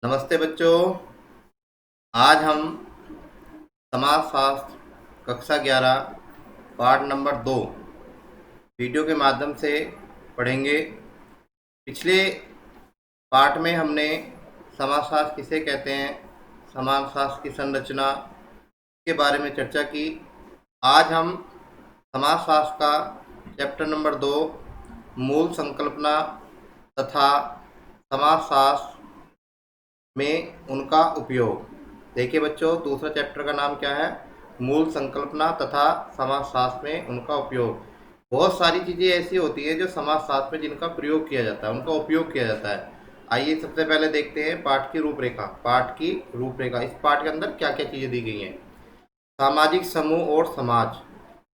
नमस्ते बच्चों। आज हम समाजशास्त्र कक्षा 11 पाठ नंबर 2 वीडियो के माध्यम से पढ़ेंगे। पिछले पाठ में हमने समाजशास्त्र किसे कहते हैं, समाजशास्त्र की संरचना के बारे में चर्चा की। आज हम समाजशास्त्र का चैप्टर नंबर 2 मूल संकल्पना तथा समाजशास्त्र में उनका उपयोग। देखिए बच्चों, दूसरा चैप्टर का नाम क्या है? मूल संकल्पना तथा समाजशास्त्र में उनका उपयोग। बहुत सारी चीज़ें ऐसी होती हैं जो समाजशास्त्र में जिनका प्रयोग किया जाता है, उनका उपयोग किया जाता है। आइए सबसे पहले देखते हैं पाठ की रूपरेखा। इस पाठ के अंदर क्या क्या चीज़ें दी गई हैं। सामाजिक समूह और समाज,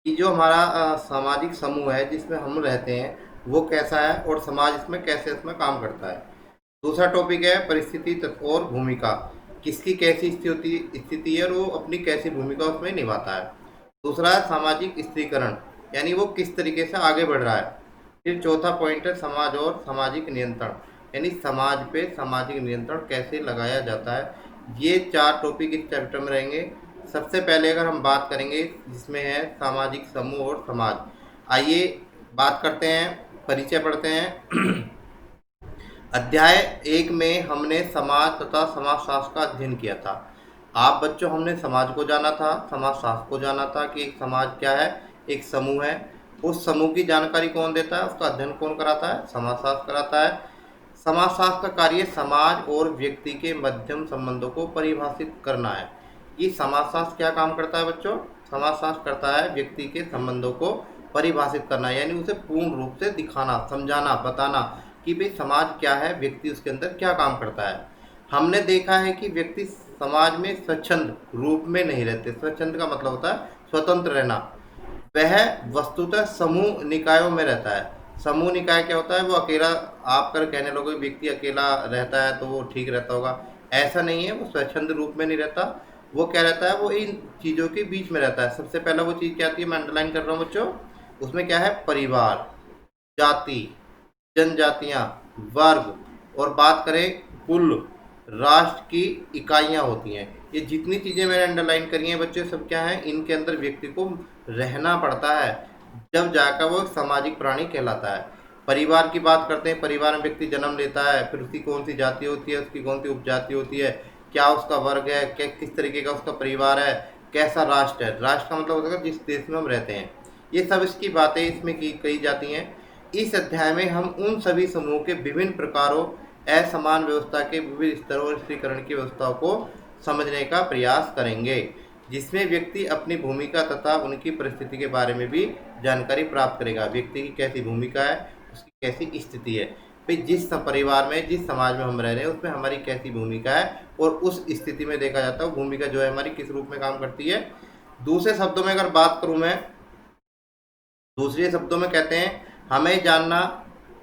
कि जो हमारा सामाजिक समूह है जिसमें हम रहते हैं वो कैसा है और समाज इसमें कैसे इसमें काम करता है। दूसरा टॉपिक है परिस्थिति तत्व और भूमिका, किसकी कैसी स्थिति है और वो अपनी कैसी भूमिका उसमें निभाता है। दूसरा है सामाजिक स्त्रीकरण, यानी वो किस तरीके से आगे बढ़ रहा है। फिर चौथा पॉइंट है समाज और सामाजिक नियंत्रण, यानी समाज पे सामाजिक नियंत्रण कैसे लगाया जाता है। ये 4 टॉपिक इस चैप्टर में रहेंगे। सबसे पहले अगर हम बात करेंगे जिसमें है सामाजिक समूह और समाज, आइए बात करते हैं, परिचय पढ़ते हैं। अध्याय 1 में हमने समाज तथा समाजशास्त्र का अध्ययन किया था। आप बच्चों, हमने समाज को जाना था, समाजशास्त्र को जाना था कि एक समाज क्या है, एक समूह है। उस समूह की जानकारी कौन देता है, उसका अध्ययन कौन कराता है? समाजशास्त्र कराता है। समाजशास्त्र का कार्य समाज और व्यक्ति के मध्यम संबंधों को परिभाषित करना है। ये समाजशास्त्र क्या काम करता है बच्चों? समाजशास्त्र करता है व्यक्ति के संबंधों को परिभाषित करना, यानी उसे पूर्ण रूप से दिखाना, समझाना, बताना कि भाई समाज क्या है, व्यक्ति उसके अंदर क्या काम करता है। हमने देखा है कि व्यक्ति समाज में स्वच्छंद रूप में नहीं रहते। स्वच्छंद का मतलब होता है स्वतंत्र रहना। वह वस्तुतः समूह निकायों में रहता है। समूह निकाय क्या होता है? वो अकेला, आप कर कहने लोगे व्यक्ति अकेला रहता है तो वो ठीक रहता होगा, ऐसा नहीं है। वो स्वच्छंद रूप में नहीं रहता। वो क्या रहता है? वो इन चीज़ों के बीच में रहता है। सबसे पहला वो चीज़ क्या आती है, मैं अंडरलाइन कर रहा हूँ बच्चों, उसमें क्या है? परिवार, जाति, जनजातियां, वर्ग और बात करें कुल राष्ट्र की इकाइयां होती हैं। ये जितनी चीज़ें मैंने अंडरलाइन करी हैं बच्चे, सब क्या है? इनके अंदर व्यक्ति को रहना पड़ता है, जब जाकर वो एक सामाजिक प्राणी कहलाता है। परिवार की बात करते हैं। परिवार में व्यक्ति जन्म लेता है, फिर उसकी कौन सी जाति होती है, उसकी कौन सी उपजाति होती है, क्या उसका वर्ग है, क्या किस तरीके का उसका परिवार है, कैसा राष्ट्र है। राष्ट्र का मतलब होता है जिस देश में हम रहते हैं। ये सब इसकी बातें इसमें की कही जाती हैं। इस अध्याय में हम उन सभी समूह के विभिन्न प्रकारों, असमान व्यवस्था के विविध स्तरों और स्त्रीकरण की व्यवस्थाओं को समझने का प्रयास करेंगे, जिसमें व्यक्ति अपनी भूमिका तथा उनकी परिस्थिति के बारे में भी जानकारी प्राप्त करेगा। व्यक्ति की कैसी भूमिका है, उसकी कैसी स्थिति है, भाई जिस परिवार में, जिस समाज में हम रह रहे हैं उसमें हमारी कैसी भूमिका है, और उस स्थिति में देखा जाता है वो भूमिका जो है हमारी किस रूप में काम करती है। दूसरे शब्दों में अगर बात करूँ मैं, दूसरे शब्दों में कहते हैं, हमें जानना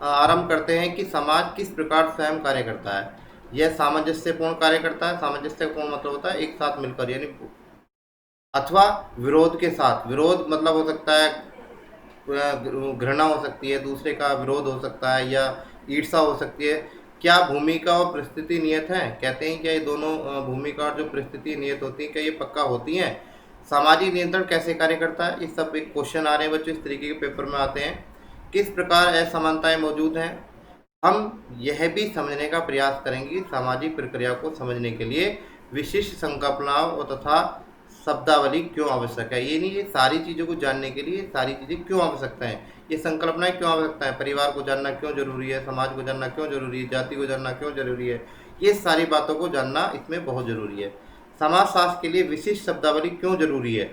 आरंभ करते हैं कि समाज किस प्रकार स्वयं कार्य करता है। यह सामंजस्यपूर्ण कार्य करता है। सामंजस्यपूर्ण मतलब होता है एक साथ मिलकर, यानी अथवा विरोध के साथ। विरोध मतलब हो सकता है घृणा हो सकती है, दूसरे का विरोध हो सकता है, या ईर्ष्या हो सकती है। क्या भूमिका और परिस्थिति नियत है? कहते हैं क्या ये दोनों भूमिका और जो परिस्थिति नियत होती है, क्या ये पक्का होती हैं? सामाजिक नियंत्रण कैसे कार्य करता है? ये सब एक क्वेश्चन आ रहे हैं बच्चों, इस तरीके के पेपर में आते हैं। किस प्रकार असमानताएं मौजूद हैं? हम यह भी समझने का प्रयास करेंगे कि सामाजिक प्रक्रिया को समझने के लिए विशिष्ट संकल्पनाओं तथा शब्दावली क्यों आवश्यक है। ये नहीं, ये सारी चीज़ों को जानने के लिए सारी चीज़ें क्यों आवश्यकता है, ये संकल्पनाएं क्यों आवश्यकता है। परिवार को जानना क्यों जरूरी है, समाज को जानना क्यों जरूरी है, जाति को जानना क्यों जरूरी है, ये सारी बातों को जानना इसमें बहुत जरूरी है। समाजशास्त्र के लिए विशिष्ट शब्दावली क्यों जरूरी है,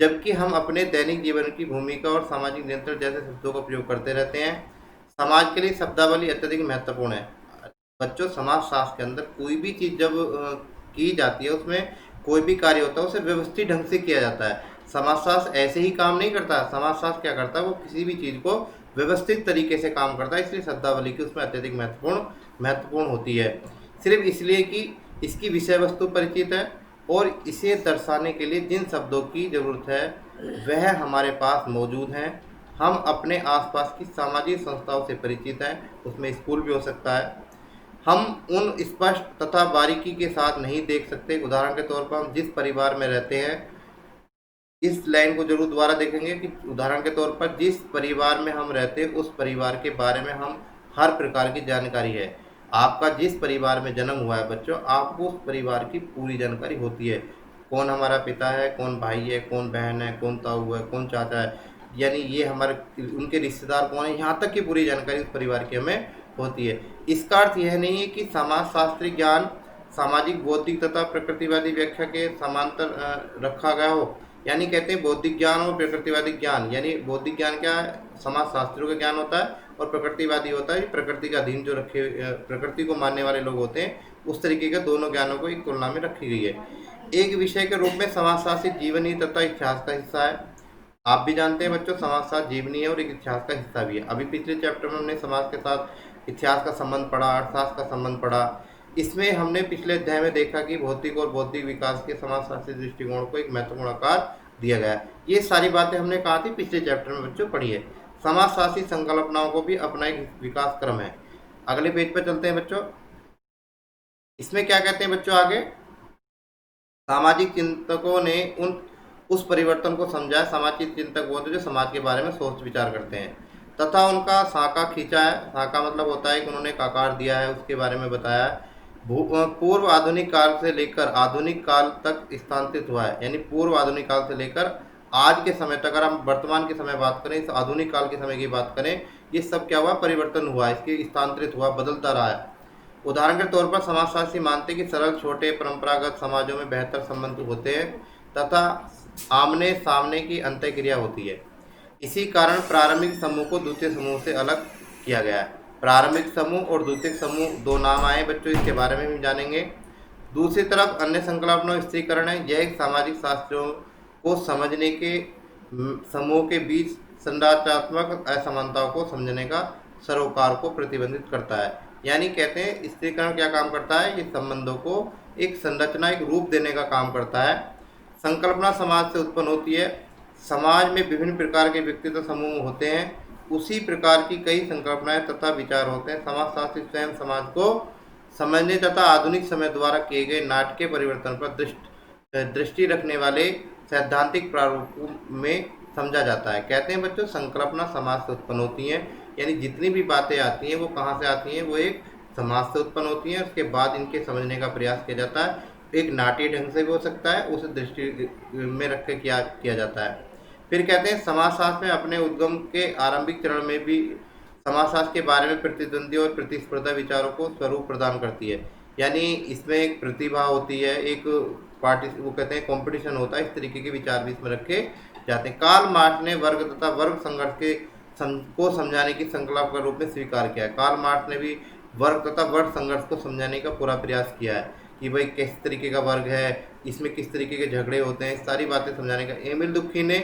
जबकि हम अपने दैनिक जीवन की भूमिका और सामाजिक नियंत्रण जैसे शब्दों का प्रयोग करते रहते हैं। समाज के लिए शब्दावली अत्यधिक महत्वपूर्ण है। बच्चों, समाजशास्त्र के अंदर कोई भी चीज़ जब की जाती है, उसमें कोई भी कार्य होता है उसे व्यवस्थित ढंग से किया जाता है। समाजशास्त्र ऐसे ही काम नहीं करता। समाजशास्त्र क्या करता है, वो किसी भी चीज़ को व्यवस्थित तरीके से काम करता है। इसलिए शब्दावली की उसमें अत्यधिक महत्वपूर्ण होती है, सिर्फ इसलिए कि इसकी विषय वस्तु परिचित है और इसे दर्शाने के लिए जिन शब्दों की ज़रूरत है वह हमारे पास मौजूद हैं। हम अपने आसपास की सामाजिक संस्थाओं से परिचित हैं, उसमें स्कूल भी हो सकता है, हम उन स्पष्ट तथा बारीकी के साथ नहीं देख सकते। उदाहरण के तौर पर हम जिस परिवार में रहते हैं, इस लाइन को जरूर दोबारा देखेंगे कि उदाहरण के तौर पर जिस परिवार में हम रहते हैं उस परिवार के बारे में हम हर प्रकार की जानकारी है। आपका जिस परिवार में जन्म हुआ है बच्चों, आपको उस परिवार की पूरी जानकारी होती है। कौन हमारा पिता है, कौन भाई है, कौन बहन है, कौन ताऊ है, कौन चाचा है, यानी ये हमारे उनके रिश्तेदार कौन है, यहाँ तक की पूरी जानकारी उस परिवार की हमें होती है। इसका अर्थ यह नहीं है कि समाजशास्त्री ज्ञान सामाजिक, बौद्धिक तथा प्रकृतिवादी व्याख्या के समांतर रखा गया हो। यानी कहते हैं बौद्धिक ज्ञान और प्रकृतिवादी ज्ञान, यानी बौद्धिक ज्ञान क्या है, समाजशास्त्रियों का ज्ञान होता है, और प्रकृतिवादी होता है प्रकृति का अधीन जो रखे प्रकृति को मानने वाले लोग होते हैं, उस तरीके के दोनों ज्ञानों को एक तुलना में रखी गई है। एक विषय के रूप में समाजशास्त्र जीवनी तथा इतिहास का हिस्सा है। आप भी जानते हैं बच्चों, समाजशास्त्र जीवनी है और एक इतिहास का हिस्सा भी है। अभी पिछले चैप्टर में हमने समाज के साथ इतिहास का संबंध पढ़ा, अर्थशास्त्र का संबंध पढ़ा। इसमें हमने पिछले अध्याय में देखा कि भौतिक और बौद्धिक विकास के समाजशास्त्री दृष्टिकोण को एक महत्वपूर्ण आकार दिया गया है। ये सारी बातें हमने कहा थी पिछले चैप्टर में बच्चों पढ़ी है। समाजशास्त्री संकल्पनाओं को भी अपना एक विकास क्रम है। अगले पेज पर चलते हैं बच्चों। इसमें क्या कहते हैं बच्चों आगे, सामाजिक चिंतकों ने उस परिवर्तन को समझा। सामाजिक चिंतक वो होते जो समाज के बारे में सोच विचार करते हैं तथा उनका साका खींचा है। साका मतलब होता है कि उन्होंने एक आकार दिया है, उसके बारे में बताया है। पूर्व आधुनिक काल से लेकर आधुनिक काल तक स्थानांतरित हुआ है, यानी पूर्व आधुनिक काल से लेकर आज के समय तक, अगर हम वर्तमान के समय बात करें, इस आधुनिक काल के समय की बात करें, ये सब क्या हुआ, परिवर्तन हुआ, इसके स्थानांतरित हुआ, बदलता रहा है। उदाहरण के तौर पर समाजशास्त्री मानते हैं कि सरल छोटे परंपरागत समाजों में बेहतर संबंध होते हैं तथा आमने सामने की अंतःक्रिया होती है। इसी कारण प्रारंभिक समूह को द्वितीय समूह से अलग किया गया है। प्रारंभिक समूह और द्वितीय समूह दो नाम आए बच्चों, इसके बारे में भी जानेंगे। दूसरी तरफ अन्य संकल्पना स्त्रीकरण है। यह एक सामाजिक शास्त्रों को समझने के समूह के बीच संरचनात्मक असमानताओं को समझने का सरोकार को प्रतिबंधित करता है। यानी कहते हैं स्त्रीकरण क्या काम करता है, ये संबंधों को एक संरचना, एक रूप देने का काम करता है। संकल्पना समाज से उत्पन्न होती है। समाज में विभिन्न प्रकार के व्यक्तित्व समूह होते हैं, उसी प्रकार की कई संकल्पनाएं तथा विचार होते हैं। समाजशास्त्री स्वयं समाज को समझने तथा आधुनिक समय द्वारा किए गए नाटकीय परिवर्तन पर दृष्टि रखने वाले सैद्धांतिक प्रारूपों में समझा जाता है। कहते हैं बच्चों संकल्पना समाज से उत्पन्न होती हैं, यानी जितनी भी बातें आती हैं वो कहाँ से आती हैं, वो एक समाज से उत्पन्न होती हैं। उसके बाद इनके समझने का प्रयास किया जाता है, एक नाट्य ढंग से भी हो सकता है, उस दृष्टि में रख के किया जाता है। फिर कहते हैं समाजशास्त्र में अपने उद्गम के आरंभिक चरण में भी समाजशास्त्र के बारे में प्रतिद्वंदी और प्रतिस्पर्धा विचारों को स्वरूप प्रदान करती है। यानी इसमें एक प्रतिभा होती है, एक वो कहते हैं कंपटीशन होता है, इस तरीके के विचार भी इसमें रखे जाते हैं। कार्ल मार्क्स ने वर्ग तथा वर्ग संघर्ष के को समझाने की संकल्प के रूप में स्वीकार किया है। कार्ल मार्क्स ने भी वर्ग तथा वर्ग संघर्ष को समझाने का पूरा प्रयास किया है कि भाई किस तरीके का वर्ग है, इसमें किस तरीके के झगड़े होते हैं, सारी बातें समझाने का। एमिल दुखी ने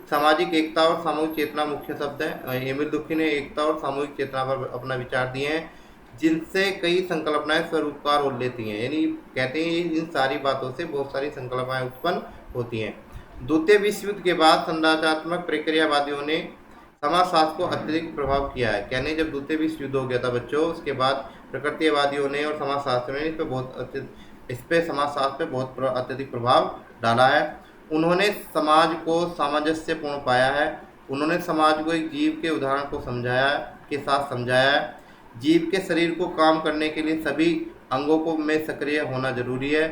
सामाजिक एकता और सामूहिक चेतना मुख्य शब्द है। एमिल दुखी ने एकता और सामूहिक चेतना पर अपना विचार दिए हैं, जिनसे कई संकल्पनाएं स्वरूपकार हो लेती हैं। यानी कहते हैं इन सारी बातों से बहुत सारी संकल्पनाएं उत्पन्न होती हैं। द्वितीय विश्व युद्ध के बाद संरचनात्मक प्रक्रियावादियों ने समाजशास्त्र को अत्यधिक प्रभाव किया है। कहने जब द्वितीय विश्व युद्ध हो गया था बच्चों, उसके बाद प्रकृतिवादियों ने और समाजशास्त्र ने इस पे समाजशास्त्र पे बहुत अत्यधिक प्रभाव डाला है। उन्होंने समाज को सामंजस्यपूर्ण पाया है। उन्होंने समाज को एक जीव के उदाहरण को समझाया है। जीव के शरीर को काम करने के लिए सभी अंगों को में सक्रिय होना जरूरी है।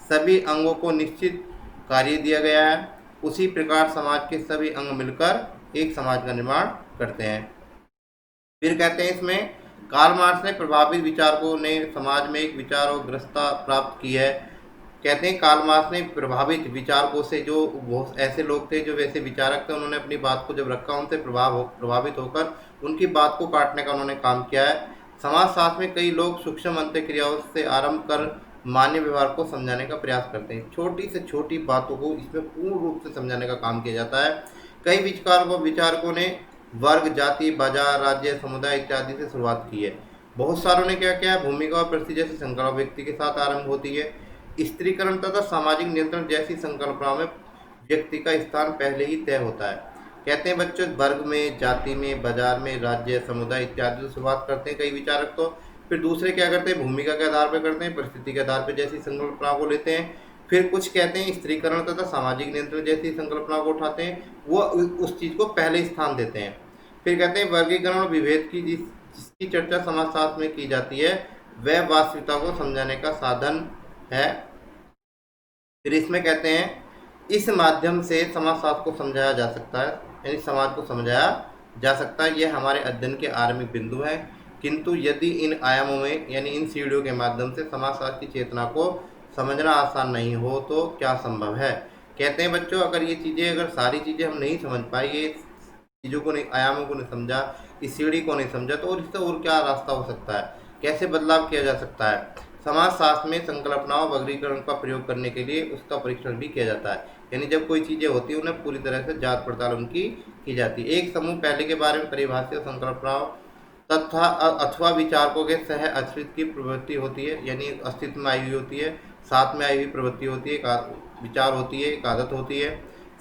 सभी अंगों को निश्चित कार्य दिया गया है। उसी प्रकार समाज के सभी अंग मिलकर एक समाज का निर्माण करते हैं। फिर कहते हैं इसमें कार्ल मार्क्स ने प्रभावित विचारकों ने समाज में एक विचार और ग्रस्तता प्राप्त की है। कहते हैं कार्ल मार्क्स ने प्रभावित विचारकों से, जो बहुत ऐसे लोग थे जो वैसे विचारक थे, उन्होंने अपनी बात को जब रखा, उनसे प्रभावित होकर उनकी बात को काटने का उन्होंने काम किया है। समाजशास्त्र में कई लोग सूक्ष्म अंतःक्रियाओं से आरंभ कर मान्य व्यवहार को समझाने का प्रयास करते हैं। छोटी से छोटी बातों को इसमें पूर्ण रूप से समझाने का काम किया जाता है। कई विचारकों ने वर्ग, जाति, बाजार, राज्य, समुदाय इत्यादि से शुरुआत की है। बहुत सारों ने क्या किया, भूमिका और परिस्थिति जैसी संकल्प व्यक्ति के साथ आरंभ होती है। स्त्रीकरण तथा सामाजिक नियंत्रण जैसी संकल्पनाओं में व्यक्ति का स्थान पहले ही तय होता है। कहते हैं बच्चों वर्ग में, जाति में, बाजार में, राज्य, समुदाय इत्यादि से शुरुआत करते हैं कई विचारक तो। फिर दूसरे क्या करते हैं, भूमिका के आधार पर करते हैं, परिस्थिति के आधार पर जैसी संकल्पनाओं को लेते हैं। फिर कुछ कहते हैं स्त्रीकरण तथा सामाजिक नियंत्रण जैसी संकल्पनाओं को उठाते हैं, वो उस चीज़ को पहले स्थान देते हैं। फिर कहते हैं वर्गीकरण और विभेद की जिसकी चर्चा समाजशास्त्र में की जाती है, वह वास्तविकता को समझाने का साधन है। फिर इसमें कहते हैं इस माध्यम से समाजशास्त्र को समझाया जा सकता है, यानी समाज को समझाया जा सकता है। यह हमारे अध्ययन के आरंभिक बिंदु हैं, किंतु यदि इन आयामों में यानी इन सीढ़ियों के माध्यम से समाजशास्त्र की चेतना को समझना आसान नहीं हो तो क्या संभव है। कहते हैं बच्चों, अगर सारी चीज़ें हम नहीं समझ पाए, ये चीज़ों को नहीं, आयामों को नहीं समझा, इस सीढ़ी को नहीं समझा, तो इससे और क्या रास्ता हो सकता है, कैसे बदलाव किया जा सकता है। समाजशास्त्र में संकल्पनाओं वर्गीकरण का प्रयोग करने के लिए उसका परीक्षण भी किया जाता है, यानी जब कोई चीज़ें होती हैं उन्हें पूरी तरह से जांच पड़ताल उनकी की जाती है। एक समूह पहले के बारे में परिभाषित संकल्पनाओं तथा अथवा विचारकों के सह अस्तित्व की प्रवृत्ति होती है, यानी अस्तित्व में आई हुई होती है, साथ में आई हुई प्रवृत्ति होती है, विचार होती है, एक आदत होती है।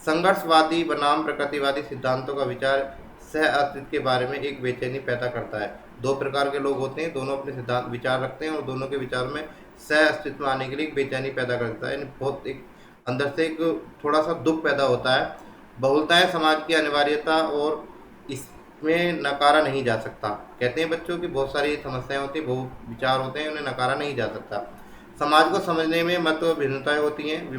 संघर्षवादी बनाम प्रकृतिवादी सिद्धांतों का विचार सह अस्तित्व के बारे में एक बेचैनी पैदा करता है। दो प्रकार के लोग होते हैं, दोनों अपने सिद्धांत विचार रखते हैं और दोनों के विचार में सह अस्तित्व में आने के लिए एक बेचैनी पैदा करता है, यानी बहुत एक अंदर से एक थोड़ा सा दुख पैदा होता है। बहुलता है समाज की अनिवार्यता और इसमें नकारा नहीं जा सकता। कहते हैं बच्चों की बहुत सारी समस्याएं होती हैं, बहुत विचार होते हैं, उन्हें नकारा नहीं जा सकता। समाज को समझने में मत भिन्नताएं होती हैं।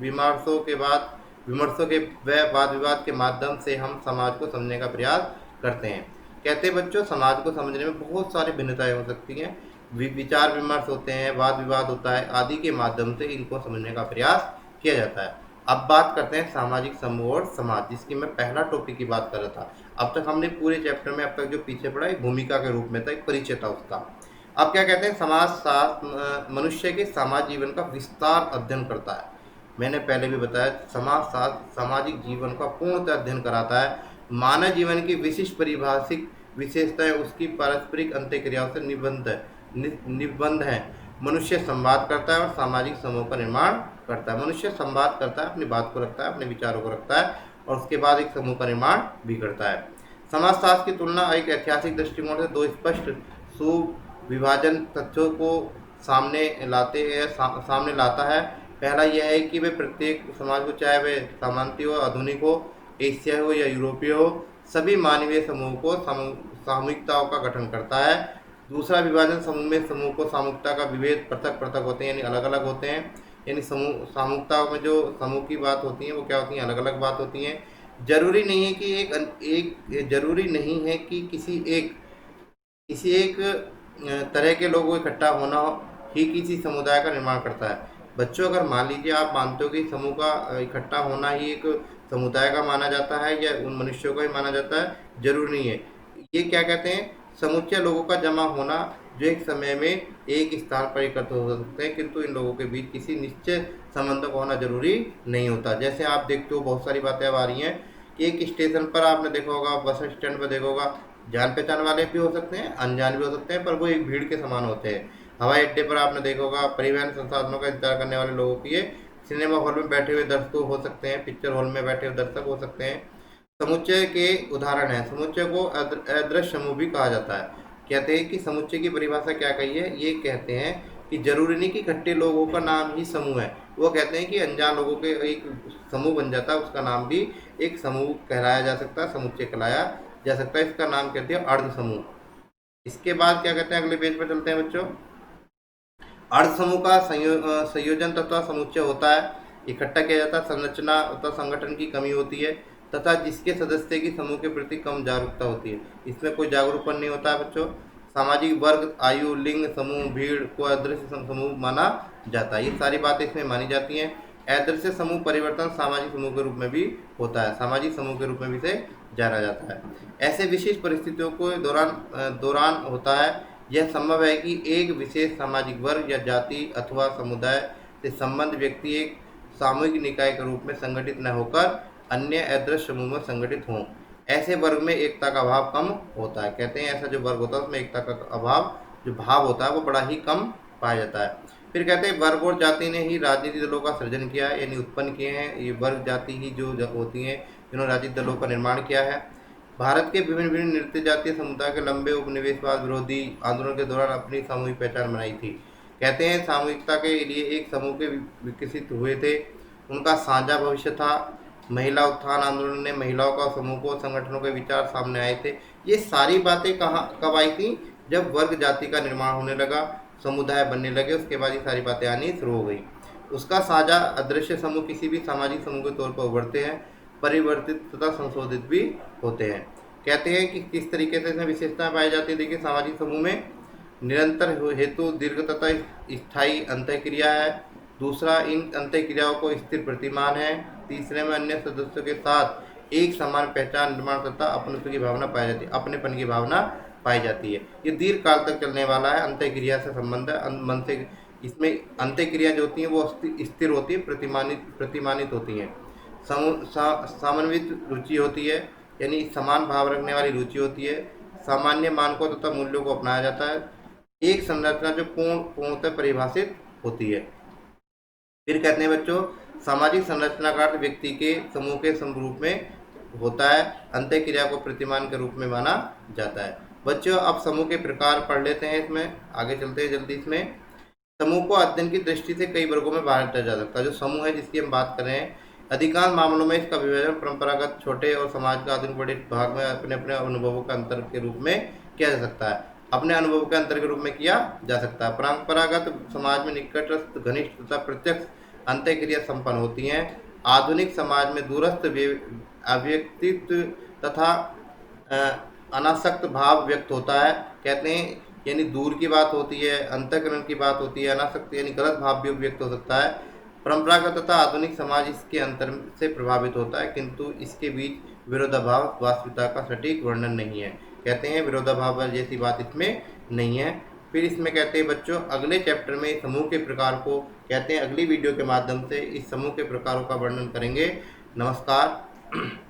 विमर्शों के व वाद विवाद के माध्यम से हम समाज को समझने का प्रयास करते हैं। कहते हैं बच्चों, समाज को समझने में बहुत सारी भिन्नताएं हो सकती हैं, विचार विमर्श होते हैं, वाद विवाद होता है, आदि के माध्यम से इनको समझने का प्रयास किया जाता है। अब बात करते हैं सामाजिक समूह और समाज, जिसकी मैं पहला टॉपिक की बात कर रहा था। अब तक हमने पूरे चैप्टर में अब तक जो पीछे पढ़ा एक भूमिका के रूप में था, एक परिचय था उसका। अब क्या कहते हैं, समाजशास्त्र मनुष्य के सामाजिक जीवन का विस्तार अध्ययन करता है। मैंने पहले भी बताया, समाजशास्त्र सामाजिक जीवन का पूर्णतः अध्ययन कराता है। मानव जीवन की विशिष्ट परिभाषिक विशेषताएं उसकी पारस्परिक अंतःक्रियाओं से निबंध है। मनुष्य संवाद करता है और सामाजिक समूह का निर्माण करता है। मनुष्य संवाद करता है, अपनी बात को रखता है, अपने विचारों को रखता है और उसके बाद एक समूह का निर्माण भी करता है। समाजशास्त्र की तुलना एक ऐतिहासिक दृष्टिकोण से दो स्पष्ट सुविभाजन तथ्यों को सामने लाता है। पहला यह है कि वे प्रत्येक समाज को, चाहे वे सामंती हो, आधुनिक हो, एशिया हो या यूरोपीय हो, सभी मानवीय समूह को सामूहिकताओं का गठन करता है। दूसरा विभाजन समूह में समूह को सामूहिकता का विभेद पृथक पृथक होते हैं, यानी अलग अलग होते हैं। यानी सामूहिकता में जो समूह की बात होती है वो क्या होती हैं, अलग अलग बात होती हैं। जरूरी नहीं है कि किसी एक तरह के लोगों को इकट्ठा होना ही किसी समुदाय का निर्माण करता है। बच्चों, अगर मान लीजिए आप मानते हो कि समूह का इकट्ठा होना ही एक समुदाय का माना जाता है या उन मनुष्यों का ही माना जाता है, जरूरी नहीं है। ये क्या कहते हैं, समुच्चय लोगों का जमा होना जो एक समय में एक स्थान पर एकत्र हो सकते हैं, किंतु इन लोगों के बीच किसी निश्चित संबंध का होना जरूरी नहीं होता। जैसे आप देखते हो बहुत सारी बातें अब आ रही हैं कि एक स्टेशन पर आपने देखा होगा, बस स्टैंड पर देखा होगा, जान पहचान वाले भी हो सकते हैं, अनजान भी हो सकते हैं, पर वो एक भीड़ के समान होते हैं। हवाई अड्डे पर आपने देखा होगा, परिवहन संसाधनों का इंतजार करने वाले लोगों की, सिनेमा हॉल में बैठे हुए दर्शक हो सकते हैं, पिक्चर हॉल में बैठे हुए दर्शक हो सकते हैं। समुच्चय के उदाहरण है। समुच्चय को अदृश्य समूह भी कहा जाता है। कहते हैं कि समुच्चय की परिभाषा क्या कही है, ये कहते हैं कि जरूरी नहीं कि इकट्ठे लोगों का नाम ही समूह है। वो कहते हैं कि अनजान लोगों के एक समूह बन जाता है, उसका नाम भी एक समूह कहलाया जा सकता है, समुच्चय कहलाया जा सकता है। इसका नाम कहते हैं अर्ध समूह। इसके बाद क्या कहते हैं, अगले पेज पर चलते हैं बच्चों। अर्ध समूह का संयोजन तथा समुच्चय होता है, इकट्ठा किया जाता है, संरचना तथा संगठन की कमी होती है तथा जिसके सदस्य की समूह के प्रति कम जागरूकता होती है। इसमें कोई जागरूकपन नहीं होता है बच्चों। सामाजिक वर्ग, आयु, लिंग, समूह, भीड़ को अदृश्य समूह माना जाता है। ये सारी बातें इसमें मानी जाती हैं। अदृश्य समूह परिवर्तन सामाजिक समूह के रूप में भी होता है, सामाजिक समूह के रूप में भी इसे जाना जाता है। ऐसे विशेष परिस्थितियों को दौरान होता है। यह संभव है कि एक विशेष सामाजिक वर्ग या जाति अथवा समुदाय से संबंध व्यक्ति एक सामूहिक निकाय के रूप में संगठित न होकर अन्य अदृश्य समूह में संगठित हों। ऐसे वर्ग में एकता का अभाव कम होता है। कहते हैं ऐसा जो वर्ग होता है उसमें एकता का अभाव, जो भाव होता है वो बड़ा ही कम पाया जाता है। फिर कहते हैं वर्ग और जाति ने ही राजनीतिक दलों का सृजन किया है, यानी उत्पन्न किए हैं। ये वर्ग जाति ही जो होती हैं जिन्होंने राजनीतिक दलों का निर्माण किया है। भारत के विभिन्न विभिन्न नृत्य जातीय समुदाय के लंबे उपनिवेशवाद विरोधी आंदोलन के दौरान अपनी सामूहिक पहचान बनाई थी। कहते हैं सामूहिकता के लिए एक समूह के विकसित हुए थे, उनका साझा भविष्य था। महिला उत्थान आंदोलन ने महिलाओं का समूह को संगठनों के विचार सामने आए थे। ये सारी बातें कहाँ कब आई थी? जब वर्ग जाति का निर्माण होने लगा, समुदाय बनने लगे, उसके बाद ये सारी बातें आनी शुरू हो गई। उसका साझा अदृश्य समूह किसी भी सामाजिक समूह के तौर पर उभरते हैं, परिवर्तित तथा संशोधित भी होते हैं। कहते हैं कि किस तरीके से इसमें विशेषताएं पाई जाती है। देखिए, सामाजिक समूह में निरंतर हेतु दीर्घ तथा स्थायी अंतःक्रिया है। दूसरा, इन अंतःक्रियाओं को स्थिर प्रतिमान है। तीसरे में अन्य सदस्यों के साथ एक समान पहचान निर्माण तथा अपनत्व की भावना पाई जाती है, अपनेपन की भावना पाई जाती है। ये दीर्घ काल तक चलने वाला है। अंतःक्रिया से संबंध है, मन से इसमें अंतःक्रिया जो होती हैं वो स्थिर होती है, प्रतिमानित होती हैं। समन्वित रुचि होती है, यानी समान भाव रखने वाली रुचि होती है। सामान्य मानकों तथा मूल्यों को अपनाया जाता है। एक संरचना जो पूर्णतः परिभाषित होती है। फिर कहते हैं बच्चों, सामाजिक संरचना का अर्थ व्यक्ति के समूह के समरूप में होता है। अंतःक्रिया को प्रतिमान के रूप में माना जाता है। बच्चों, अब समूह के प्रकार पढ़ लेते हैं। इसमें आगे चलते हैं जल्दी। इसमें समूह को अध्ययन की दृष्टि से कई वर्गों में बांटा जा सकता है। जो समूह है जिसकी हम बात कर रहे हैं, अधिकांश मामलों में इसका विभाजन परंपरागत छोटे और समाज का आधुनिक बड़े भाग में अपने अपने अनुभवों के अंतर के रूप में किया जा सकता है। अपने अनुभव के अंतर के रूप में किया जा सकता है। परंपरागत समाज में निकटस्थ, घनिष्ठ तथा प्रत्यक्ष अंतःक्रिया संपन्न होती हैं। आधुनिक समाज में दूरस्थ अव्यक्तित्व तथा अनासक्त भाव व्यक्त होता है। कहते हैं यानी दूर की बात होती है, अंतःकरण की बात होती है, अनासक्त यानी गलत भाव भी व्यक्त हो सकता है। परंपरागत तथा आधुनिक समाज इसके अंतर से प्रभावित होता है, किंतु इसके बीच विरोधाभास वास्तविकता का सटीक वर्णन नहीं है। कहते हैं विरोधाभास जैसी बात इसमें नहीं है। फिर इसमें कहते हैं बच्चों, अगले चैप्टर में समूह के प्रकार को कहते हैं, अगली वीडियो के माध्यम से इस समूह के प्रकारों का वर्णन करेंगे। नमस्कार।